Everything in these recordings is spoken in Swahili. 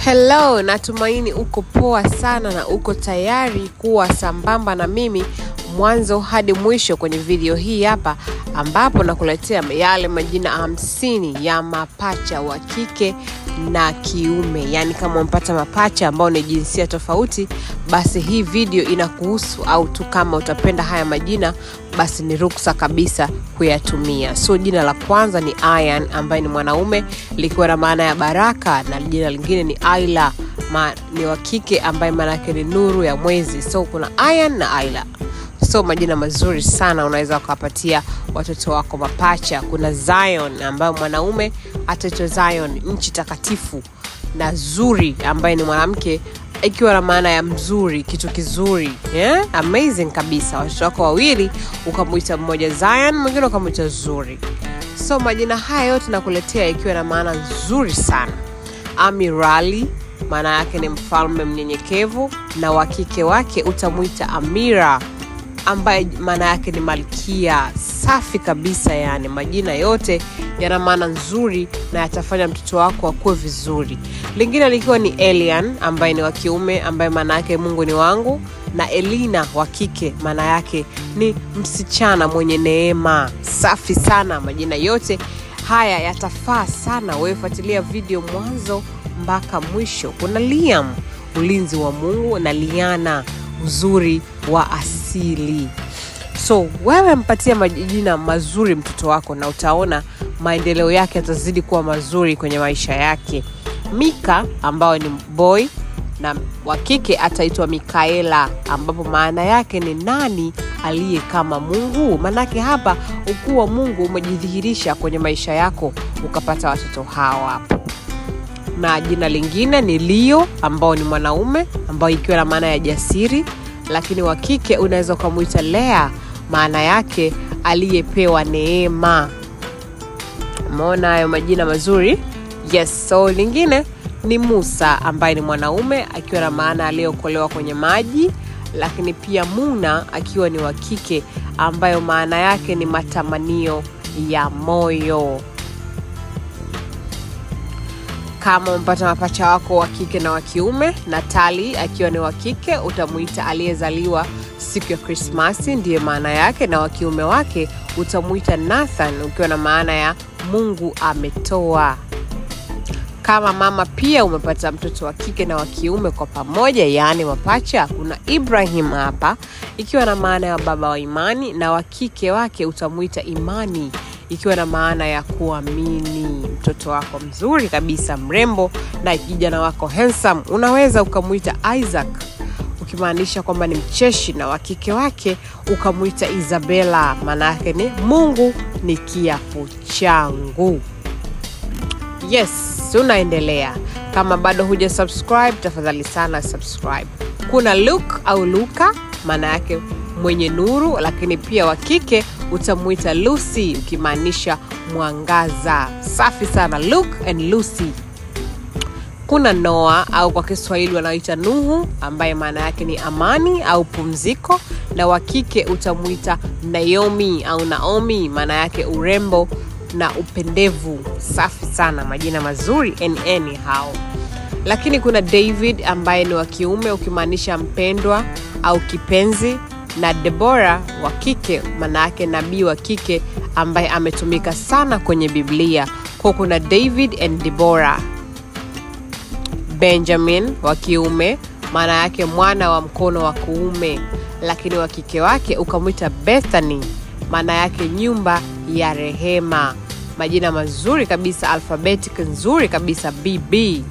Hello, natumaini uko poa sana na uko tayari kuwa sambamba na mimi mwanzo hadi mwisho kwenye video hii hapa, ambapo nakuletea yale majina 50 ya mapacha wa kike na kiume. Yani kama umpata mapacha ambao ni jinsia tofauti, basi hii video inakuhusu, au tu kama utapenda haya majina basi ni ruksa kabisa kuyatumia. So jina la kwanza ni Ian ambaye ni mwanaume, likiwa na maana ya baraka, na jina lingine ni Ayla ni wa kike ambaye maana yake ni nuru ya mwezi. So kuna Ian na Ayla. So majina mazuri sana, unaweza kuwapatia watoto wako mapacha. Kuna Zion ambaye mwanaume ataitwa Zion, nchi takatifu, na Zuri ambaye ni mwanamke, ikiwa na maana ya mzuri, kitu kizuri. Amazing kabisa. Watoto wako wawili ukamuita mmoja Zion, mwingine ukamuita Zuri. So majina haya yote nakuletea ikiwa na maana nzuri sana. Amirali maana yake ni mfalme mnyenyekevu, na wa kike wake utamuita Amira ambaye maana yake ni malkia. Safi kabisa, yani majina yote yana maana nzuri na yatafanya mtoto wako akue vizuri. Lingine likiwa ni Elian ambaye ni wa kiume, ambaye maana yake Mungu ni wangu, na Elina wa kike maana yake ni msichana mwenye neema. Safi sana, majina yote haya yatafaa sana. Wewe fuatilia video mwanzo mpaka mwisho. Kuna Liam, ulinzi wa Mungu, na Liana, uzuri wa asili. So wewe mpatie majina mazuri mtoto wako, na utaona maendeleo yake yatazidi kuwa mazuri kwenye maisha yake. Mika ambao ni boy, na wa kike ataitwa Mikaela, ambapo maana yake ni nani aliye kama Mungu. Manake hapa ukuu wa Mungu umejidhihirisha kwenye maisha yako, ukapata watoto hawa hapo. Na jina lingine ni Leo ambao ni mwanaume, ambao ikiwa na maana ya jasiri, lakini wa kike unaweza kumuita Lea, maana yake aliyepewa neema. Umeona hayo majina mazuri? Yes. So lingine ni Musa ambaye ni mwanaume, akiwa na maana aliyeokolewa kwenye maji, lakini pia Muna akiwa ni wa kike, ambayo maana yake ni matamanio ya moyo. Kama umpata mapacha wako wa kike na wa kiume, Natali akiwa ni wa kike utamuita aliyezaliwa siku ya Krismasi, ndiye maana yake, na wa kiume wake utamuita Nathan, ukiwa na maana ya Mungu ametoa. Kama mama pia umepata mtoto wa kike na wa kiume kwa pamoja, yani mapacha, kuna Ibrahim hapa, ikiwa na maana ya baba wa imani, na wa kike wake utamuita Imani, ikiwa na maana ya kuamini. Mtoto wako mzuri kabisa, mrembo, na kijana wako handsome, unaweza ukamuita Isaac, ukimaanisha kwamba ni mcheshi, na wa kike wake ukamuita Isabella, maana yake ni Mungu ni kiapo changu. Yes, tunaendelea. Kama bado huja subscribe, tafadhali sana subscribe. Kuna Luke au Luka, maana yake mwenye nuru, lakini pia wa kike utamuita Lucy, ukimaanisha mwangaza. Safi sana, Luke and Lucy. Kuna Noah au kwa Kiswahili wanaita Nuhu, ambaye maana yake ni amani au pumziko, na wa kike utamuita Naomi au Naomi, maana yake urembo na upendevu. Safi sana, majina mazuri anyhow. Lakini kuna David ambaye ni wa kiume, ukimaanisha mpendwa au kipenzi, na Deborah wa kike, maana yake nabii wa kike ambaye ametumika sana kwenye Biblia. Kwa kuna David and Deborah. Benjamin wa kiume, maana yake mwana wa mkono wa kuume, lakini wa kike wake ukamuita Bethany, maana yake nyumba ya rehema. Majina mazuri kabisa, alphabetic nzuri kabisa. BB,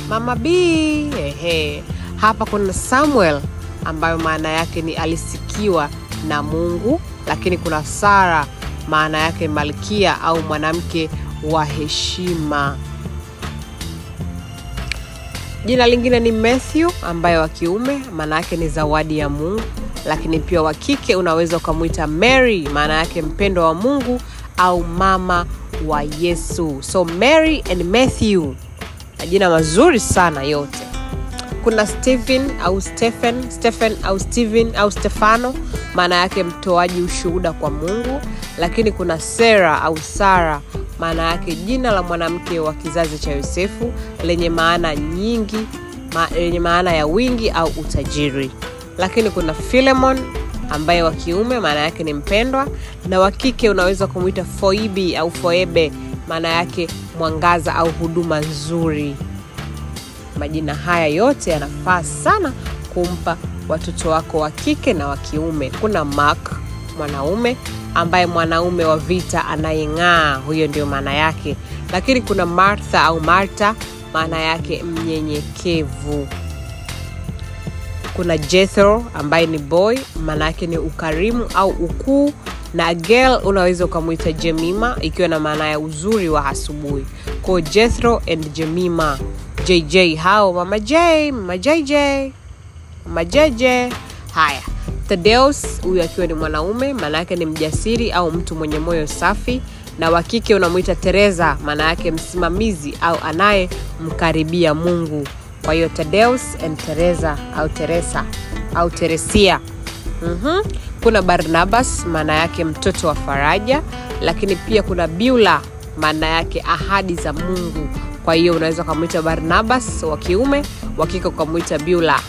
Mama B. Hapa kuna Samuel ambayo maana yake ni alisikiwa na Mungu, lakini kuna Sara, maana yake malkia au mwanamke wa heshima. Jina lingine ni Matthew ambaye wa kiume maana yake ni zawadi ya Mungu, lakini pia wa kike unaweza kumuita Mary, maana yake mpendo wa Mungu au mama wa Yesu. So Mary and Matthew, majina mazuri sana yote. Kuna Stephen au Stephen au Steven au Stefano, maana yake mtoaji ushuhuda kwa Mungu, lakini kuna Sarah au Sara, maana yake jina la mwanamke wa kizazi cha Yosefu lenye maana nyingi, lenye maana ya wingi au utajiri. Lakini kuna Philemon ambaye wa kiume maana yake ni mpendwa, na wa kike unaweza kumuita Phoebe au Phoebe, maana yake mwangaza au huduma nzuri. Majina haya yote yanafaa sana kumpa watoto wako wa kike na wa kiume. Kuna Mark, mwanaume ambaye mwanaume wa vita anayeng'aa, huyo ndio maana yake. Lakini kuna Martha au Marta, maana yake mnyenyekevu. Kuna Jethro ambaye ni boy, maana yake ni ukarimu au ukuu, na girl unaweza kumuita Jemima ikiwa na maana ya uzuri wa asubuhi. Kwa Jethro and Jemima. JJ hao mama J, mama JJ, mama JJ. Haya, Thaddeus huyu akiwa ni mwanaume, maana yake ni mjasiri au mtu mwenye moyo safi, na wa kike unamuita Teresa, maana yake msimamizi au anaye mkaribia Mungu. Kwa hiyo Thaddeus and Teresa au Teresa au Teresia. Kuna Barnabas, maana yake mtoto wa faraja, lakini pia kuna Beulah, maana yake ahadi za Mungu. Kwa hiyo unaweza kumuita Barnabas wa kiume, wa kike kumuita Beulah.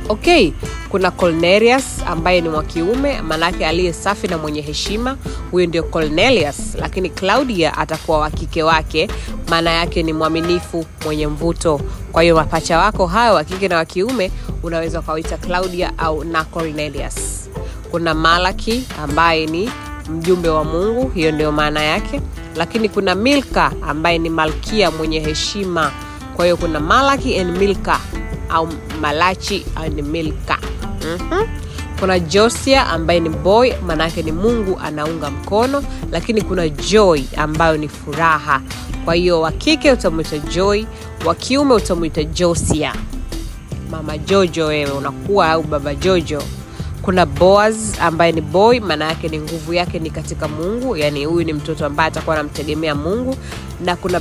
Okay, kuna Cornelius ambaye ni wa kiume, maana yake aliye safi na mwenye heshima, huyo ndio Cornelius. Lakini Claudia atakuwa wa kike wake, maana yake ni mwaminifu, mwenye mvuto. Kwa hiyo mapacha wako hao wa kike na wa kiume unaweza kuwaita Claudia au na Cornelius. Kuna Malaki ambaye ni mjumbe wa Mungu, hiyo ndio maana yake. Lakini kuna Milka ambaye ni malkia mwenye heshima. Kwa hiyo kuna Malaki and Milka au Malachi and Milka. Kuna Josia ambaye ni boy, maana yake ni Mungu anaunga mkono. Lakini kuna Joy ambayo ni furaha. Kwa hiyo wa kike utamuita Joy, wa kiume utamuita Josia. Mama Jojo wewe unakuwa au baba Jojo. Kuna Boaz ambaye ni boy, maana yake ni nguvu yake ni katika Mungu, yani huyu ni mtoto ambaye atakuwa anamtegemea Mungu. Na kuna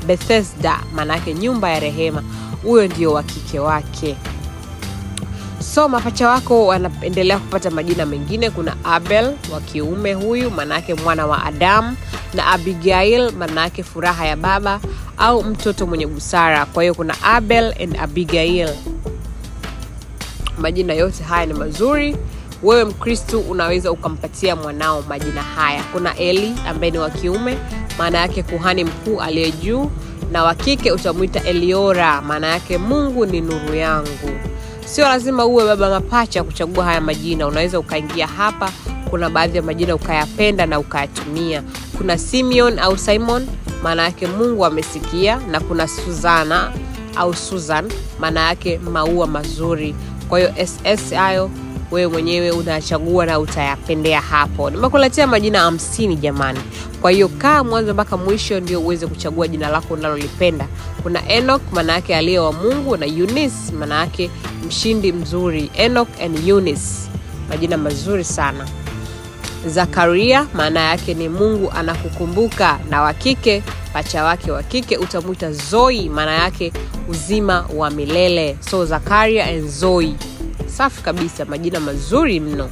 Bethesda, maana yake nyumba ya rehema, huyo ndio wa kike wake. So mapacha wako wanaendelea kupata majina mengine. Kuna Abel wa kiume, huyu maana yake mwana wa Adam, na Abigail maana yake furaha ya baba au mtoto mwenye busara. Kwa hiyo kuna Abel and Abigail. Majina yote haya ni mazuri. Wewe Mkristo unaweza ukampatia mwanao majina haya. Kuna Eli ambaye ni wa kiume, maana yake kuhani mkuu aliye juu, na wa kike utamuita Eliora, maana yake Mungu ni nuru yangu. Sio lazima uwe baba mapacha kuchagua haya majina. Unaweza ukaingia hapa, kuna baadhi ya majina ukayapenda na ukayatumia. Kuna Simeon au Simon, maana yake Mungu amesikia, na kuna Susana au Susan, maana yake maua mazuri. Kwa hiyo SS hayo wewe mwenyewe unachagua na utayapendea hapo. Nimekuletea majina 50 jamani. Kwa hiyo kaa mwanzo mpaka mwisho ndio uweze kuchagua jina lako unalolipenda. Kuna Enoch, maana yake aliye wa Mungu, na Eunice maana yake mshindi mzuri. Enoch and Eunice, majina mazuri sana. Zakaria maana yake ni Mungu anakukumbuka, na wa kike pacha wake wa kike utamuita Zoe, maana yake uzima wa milele. So Zakaria and Zoe, safi kabisa, majina mazuri mno.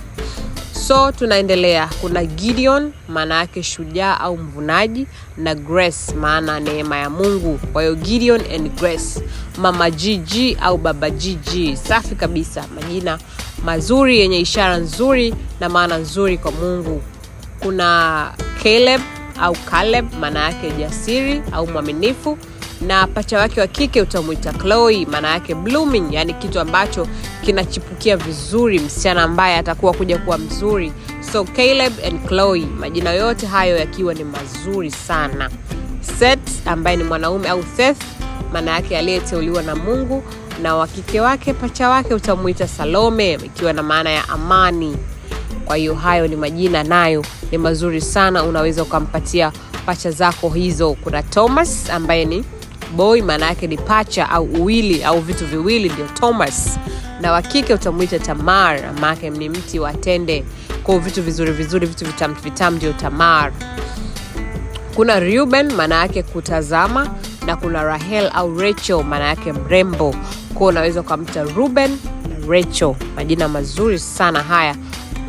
So tunaendelea. Kuna Gideon, maana yake shujaa au mvunaji, na Grace maana neema ya Mungu. Kwa hiyo Gideon and Grace. Mama Gigi au baba Gigi, safi kabisa, majina mazuri yenye ishara nzuri na maana nzuri kwa Mungu. Kuna Caleb au Caleb, maana yake jasiri au mwaminifu, na pacha wake wa kike utamuita Chloe, maana yake blooming, yani kitu ambacho kinachipukia vizuri, msichana ambaye atakuwa kuja kuwa mzuri. So Caleb and Chloe, majina yote hayo yakiwa ni mazuri sana. Seth ambaye ni mwanaume au Seth, maana yake aliyeteuliwa na Mungu, na wa kike wake pacha wake utamuita Salome, ikiwa na maana ya amani. Kwa hiyo hayo ni majina, nayo ni mazuri sana, unaweza ukampatia pacha zako hizo. Kuna Thomas ambaye ni boy, maana yake ni pacha au uwili au vitu viwili, ndio Thomas. Na wa kike utamuita Tamar, maana yake ni mti wa tende, kwa vitu vizuri vizuri, vitu vitamu vitamu, ndio Tamar. Kuna Reuben, maana yake kutazama, na kuna Rahel au Rachel, maana yake mrembo. Kwa unaweza kumta Reuben na Rachel, majina mazuri sana haya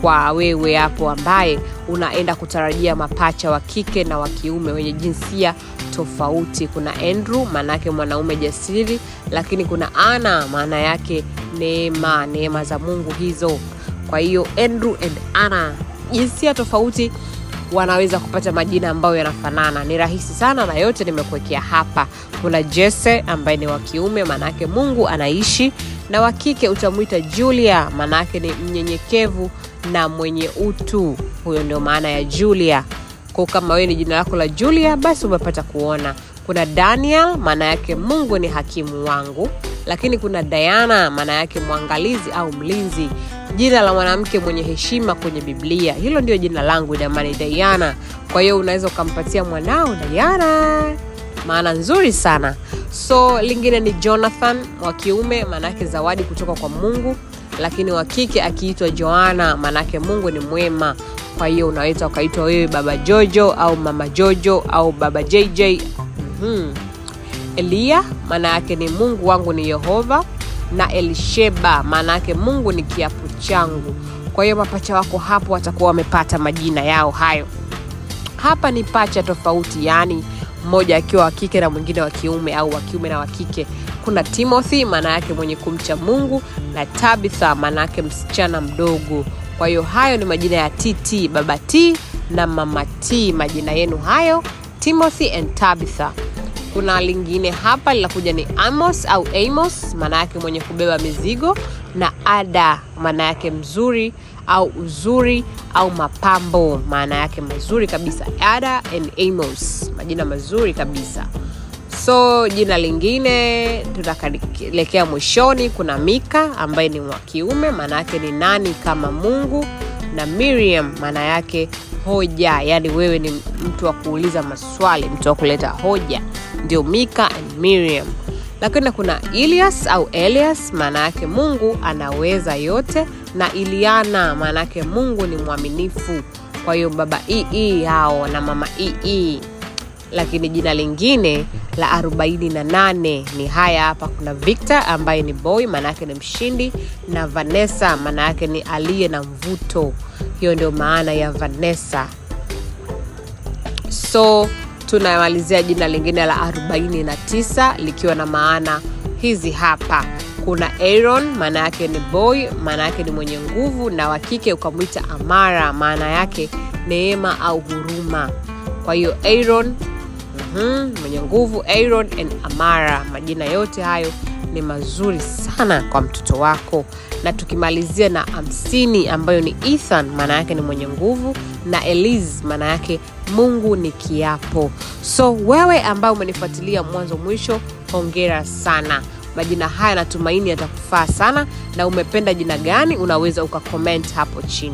kwa wewe hapo ambaye unaenda kutarajia mapacha wa kike na wa kiume wenye jinsia tofauti. Kuna Andrew, maana yake mwanaume jasiri, lakini kuna Anna, maana yake neema za Mungu hizo. Kwa hiyo Andrew and Anna, jinsia tofauti, wanaweza kupata majina ambayo yanafanana. Ni rahisi sana na yote nimekuwekea hapa. Kuna Jesse ambaye ni wa kiume, maana yake Mungu anaishi, na wa kike utamuita Julia, maana yake ni mnyenyekevu na mwenye utu. Huyo ndio maana ya Julia. Kwa kama wewe ni jina lako la Julia, basi umepata kuona. Kuna Daniel, maana yake Mungu ni hakimu wangu, lakini kuna Diana, maana yake mwangalizi au mlinzi. Jina la mwanamke mwenye heshima kwenye Biblia. Hilo ndio jina langu jamani, Diana. Kwa hiyo unaweza kumpatia mwanao Diana. Maana nzuri sana. So lingine ni Jonathan, wa kiume, maana yake zawadi kutoka kwa Mungu, lakini wa kike akiitwa Joanna, maana yake Mungu ni mwema. Kwa hiyo unaweza ukaitwa wewe Baba Jojo au Mama Jojo au Baba JJ. Elia, maana yake ni Mungu wangu ni Yehova, na Elisheba, maana yake Mungu ni kiapo changu. Kwa hiyo mapacha wako hapo watakuwa wamepata majina yao hayo. Hapa ni pacha tofauti, yani mmoja akiwa wa kike na mwingine wa kiume, au wa kiume na wa kike. Kuna Timothy, maana yake mwenye kumcha Mungu, na Tabitha, maana yake msichana mdogo. Kwa hiyo hayo ni majina ya TT, Baba T na Mama T, majina yenu hayo, Timothy and Tabitha. Kuna lingine hapa linakuja ni Amos au Amos, maana yake mwenye kubeba mizigo, na Ada, maana yake mzuri au uzuri au mapambo, maana yake mazuri kabisa. Ada and Amos, majina mazuri kabisa. So jina lingine tunaelekea mwishoni. Kuna Mika ambaye ni wa kiume, maana yake ni nani kama Mungu, na Miriam, maana yake hoja, yani wewe ni mtu wa kuuliza maswali, mtu wa kuleta hoja. Ndio Mika and Miriam. Lakini kuna Elias au Elias, maana yake Mungu anaweza yote, na Iliana, maana yake Mungu ni mwaminifu. Kwa hiyo Baba hao na Mama Lakini jina lingine la 48 ni haya hapa. Kuna Victor ambaye ni boy, maana yake ni mshindi, na Vanessa, maana yake ni aliye na mvuto. Hiyo ndio maana ya Vanessa. So tunamalizia jina lingine la 49 likiwa na maana hizi hapa. Kuna Aaron, maana yake ni boy, maana yake ni mwenye nguvu, na wa kike ukamuita Amara, maana yake neema au huruma. Kwa hiyo Aaron, mwenye nguvu, Aaron and Amara, majina yote hayo ni mazuri sana kwa mtoto wako. Na tukimalizia na 50 ambayo ni Ethan, maana yake ni mwenye nguvu, na Eliz, maana yake Mungu ni kiapo. So wewe ambao umenifuatilia mwanzo mwisho, hongera sana. Majina haya natumaini yatakufaa sana, na umependa jina gani unaweza ukacomment hapo chini.